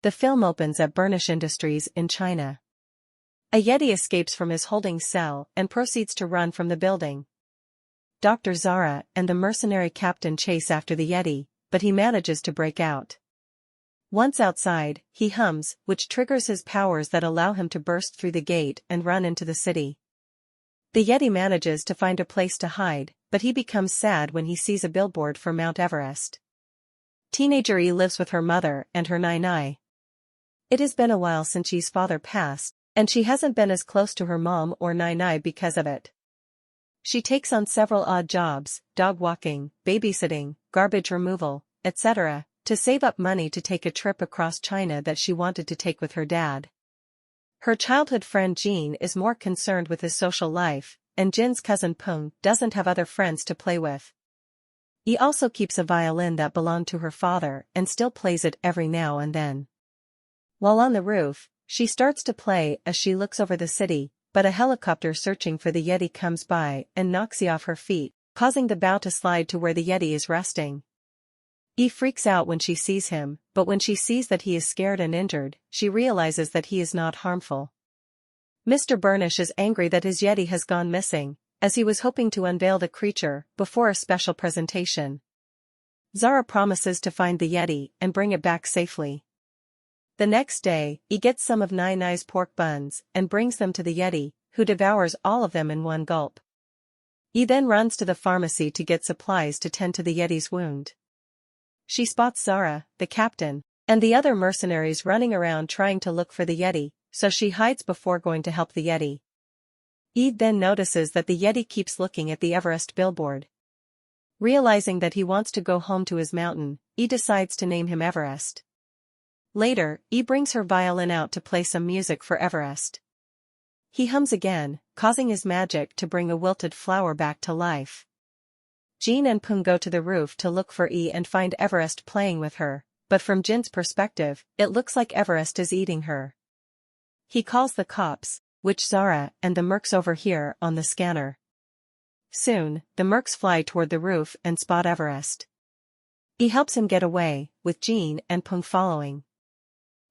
The film opens at Burnish Industries in China. A Yeti escapes from his holding cell and proceeds to run from the building. Dr. Zara and the mercenary captain chase after the Yeti, but he manages to break out. Once outside, he hums, which triggers his powers that allow him to burst through the gate and run into the city. The Yeti manages to find a place to hide, but he becomes sad when he sees a billboard for Mount Everest. Teenager E lives with her mother and her nai. It has been a while since E's father passed, and she hasn't been as close to her mom or nai because of it. She takes on several odd jobs, dog walking, babysitting, garbage removal, etc., to save up money to take a trip across China that she wanted to take with her dad. Her childhood friend Jean is more concerned with his social life, and Jin's cousin Peng doesn't have other friends to play with. E also keeps a violin that belonged to her father and still plays it every now and then. While on the roof, she starts to play as she looks over the city, but a helicopter searching for the Yeti comes by and knocks E off her feet, causing the bow to slide to where the Yeti is resting. E freaks out when she sees him, but when she sees that he is scared and injured, she realizes that he is not harmful. Mr. Burnish is angry that his Yeti has gone missing, as he was hoping to unveil the creature before a special presentation. Zara promises to find the Yeti and bring it back safely. The next day, E gets some of Nai's pork buns and brings them to the Yeti, who devours all of them in one gulp. E then runs to the pharmacy to get supplies to tend to the Yeti's wound. She spots Zara, the captain, and the other mercenaries running around trying to look for the Yeti, so she hides before going to help the Yeti. E then notices that the Yeti keeps looking at the Everest billboard. Realizing that he wants to go home to his mountain, E decides to name him Everest. Later, E brings her violin out to play some music for Everest. He hums again, causing his magic to bring a wilted flower back to life. Jean and Peng go to the roof to look for E and find Everest playing with her, but from Jin's perspective, it looks like Everest is eating her. He calls the cops, which Zara and the mercs overhear on the scanner. Soon, the mercs fly toward the roof and spot Everest. E helps him get away, with Jean and Peng following.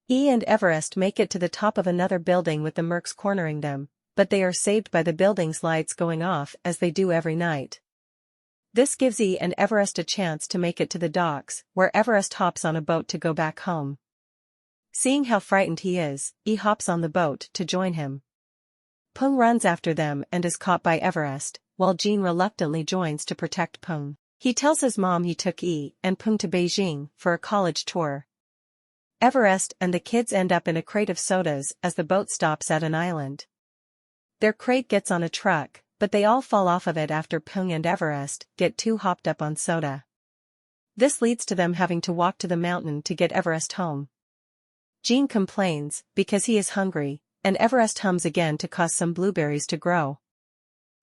E and Everest make it to the top of another building with the mercs cornering them, but they are saved by the building's lights going off as they do every night. This gives E and Everest a chance to make it to the docks, where Everest hops on a boat to go back home. Seeing how frightened he is, E hops on the boat to join him. Peng runs after them and is caught by Everest, while Jean reluctantly joins to protect Peng. He tells his mom he took E and Peng to Beijing for a college tour. Everest and the kids end up in a crate of sodas as the boat stops at an island. Their crate gets on a truck, but they all fall off of it after Peng and Everest get too hopped up on soda. This leads to them having to walk to the mountain to get Everest home. Jean complains, because he is hungry, and Everest hums again to cause some blueberries to grow.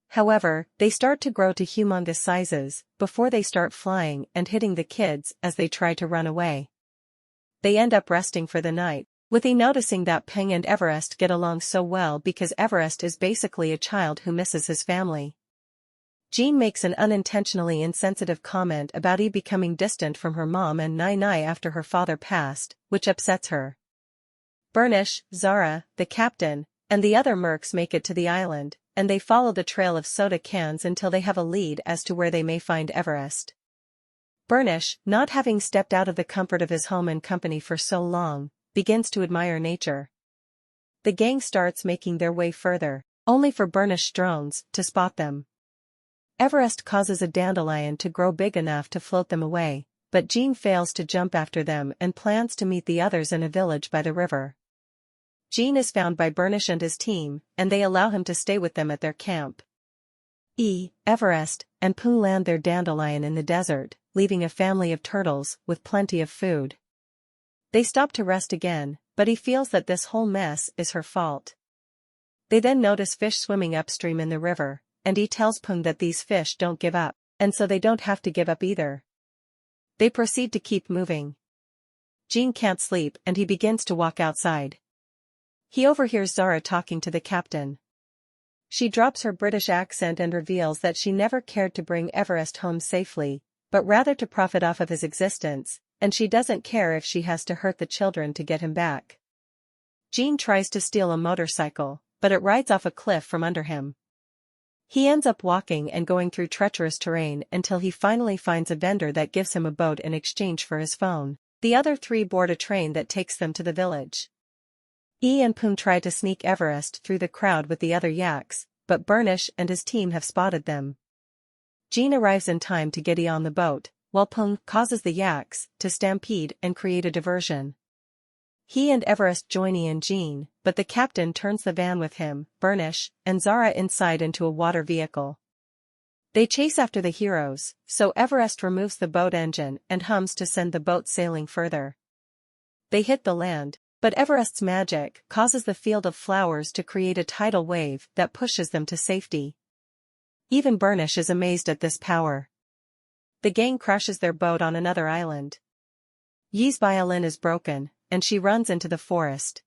However, they start to grow to humongous sizes, before they start flying and hitting the kids as they try to run away. They end up resting for the night, with E noticing that Peng and Everest get along so well because Everest is basically a child who misses his family. Jean makes an unintentionally insensitive comment about E becoming distant from her mom and Nai after her father passed, which upsets her. Burnish, Zara, the captain, and the other mercs make it to the island, and they follow the trail of soda cans until they have a lead as to where they may find Everest. Burnish, not having stepped out of the comfort of his home and company for so long, begins to admire nature. The gang starts making their way further, only for Burnish drones to spot them. Everest causes a dandelion to grow big enough to float them away, but Jean fails to jump after them and plans to meet the others in a village by the river. Jean is found by Burnish and his team, and they allow him to stay with them at their camp. E, Everest, and Peng land their dandelion in the desert, leaving a family of turtles with plenty of food. They stop to rest again, but he feels that this whole mess is her fault. They then notice fish swimming upstream in the river, and he tells Peng that these fish don't give up, and so they don't have to give up either. They proceed to keep moving. Jean can't sleep and he begins to walk outside. He overhears Zara talking to the captain. She drops her British accent and reveals that she never cared to bring Everest home safely, but rather to profit off of his existence, and she doesn't care if she has to hurt the children to get him back. Jean tries to steal a motorcycle, but it rides off a cliff from under him. He ends up walking and going through treacherous terrain until he finally finds a vendor that gives him a boat in exchange for his phone. The other three board a train that takes them to the village. E and Pung try to sneak Everest through the crowd with the other yaks, but Burnish and his team have spotted them. Jean arrives in time to get E on the boat, while Pung causes the yaks to stampede and create a diversion. He and Everest join E and Jean, but the captain turns the van with him, Burnish, and Zara inside into a water vehicle. They chase after the heroes, so Everest removes the boat engine and hums to send the boat sailing further. They hit the land, but Everest's magic causes the field of flowers to create a tidal wave that pushes them to safety. Even Burnish is amazed at this power. The gang crashes their boat on another island. Yi's violin is broken, and she runs into the forest.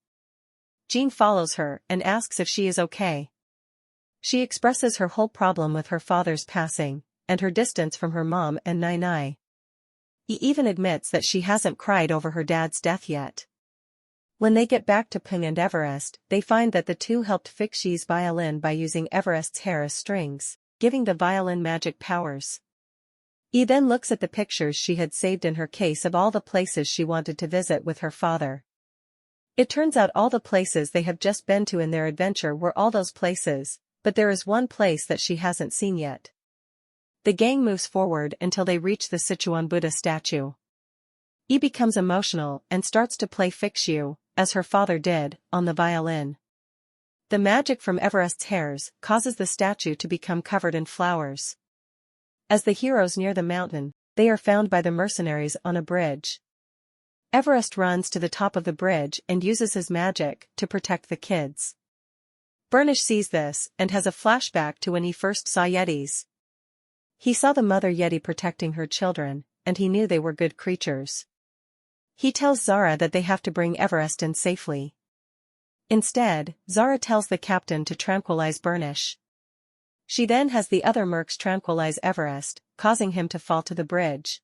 Jean follows her and asks if she is okay. She expresses her whole problem with her father's passing, and her distance from her mom and Nai. He even admits that she hasn't cried over her dad's death yet. When they get back to Pung and Everest, they find that the two helped fix Yi's violin by using Everest's hair as strings, giving the violin magic powers. Yi then looks at the pictures she had saved in her case of all the places she wanted to visit with her father. It turns out all the places they have just been to in their adventure were all those places, but there is one place that she hasn't seen yet. The gang moves forward until they reach the Sichuan Buddha statue. Yi becomes emotional and starts to play Fix You, as her father did, on the violin. The magic from Everest's hairs causes the statue to become covered in flowers. As the heroes near the mountain, they are found by the mercenaries on a bridge. Everest runs to the top of the bridge and uses his magic to protect the kids. Burnish sees this and has a flashback to when he first saw Yetis. He saw the mother Yeti protecting her children, and he knew they were good creatures. He tells Zara that they have to bring Everest in safely. Instead, Zara tells the captain to tranquilize Burnish. She then has the other mercs tranquilize Everest, causing him to fall to the bridge.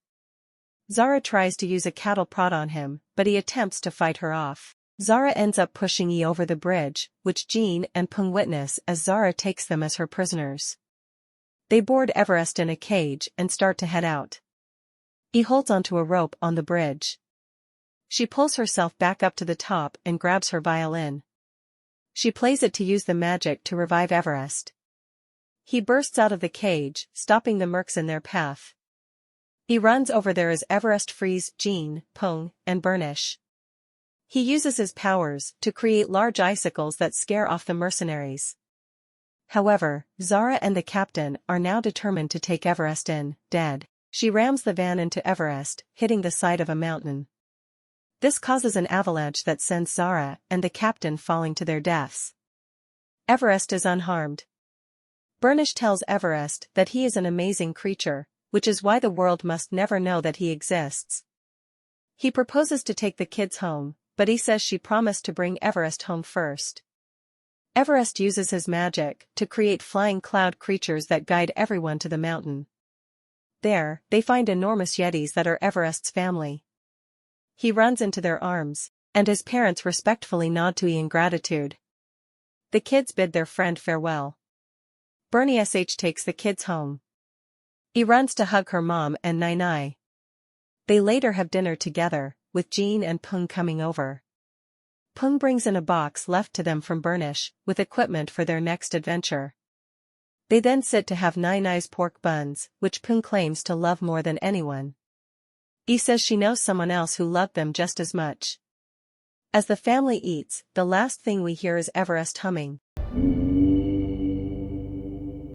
Zara tries to use a cattle prod on him, but he attempts to fight her off. Zara ends up pushing Yi over the bridge, which Jean and Pung witness as Zara takes them as her prisoners. They board Everest in a cage and start to head out. Yi holds onto a rope on the bridge. She pulls herself back up to the top and grabs her violin. She plays it to use the magic to revive Everest. He bursts out of the cage, stopping the mercs in their path. He runs over there as Everest frees Jean, Pung, and Burnish. He uses his powers to create large icicles that scare off the mercenaries. However, Zara and the captain are now determined to take Everest in, dead. She rams the van into Everest, hitting the side of a mountain. This causes an avalanche that sends Zara and the captain falling to their deaths. Everest is unharmed. Burnish tells Everest that he is an amazing creature, which is why the world must never know that he exists. He proposes to take the kids home, but he says she promised to bring Everest home first. Everest uses his magic to create flying cloud creatures that guide everyone to the mountain. There, they find enormous Yetis that are Everest's family. He runs into their arms, and his parents respectfully nod to Yi in gratitude. The kids bid their friend farewell. Bernie takes the kids home. He runs to hug her mom and Nai. They later have dinner together, with Jean and Pung coming over. Pung brings in a box left to them from Burnish, with equipment for their next adventure. They then sit to have Nai's pork buns, which Pung claims to love more than anyone. He says she knows someone else who loved them just as much. As the family eats, the last thing we hear is Everest humming.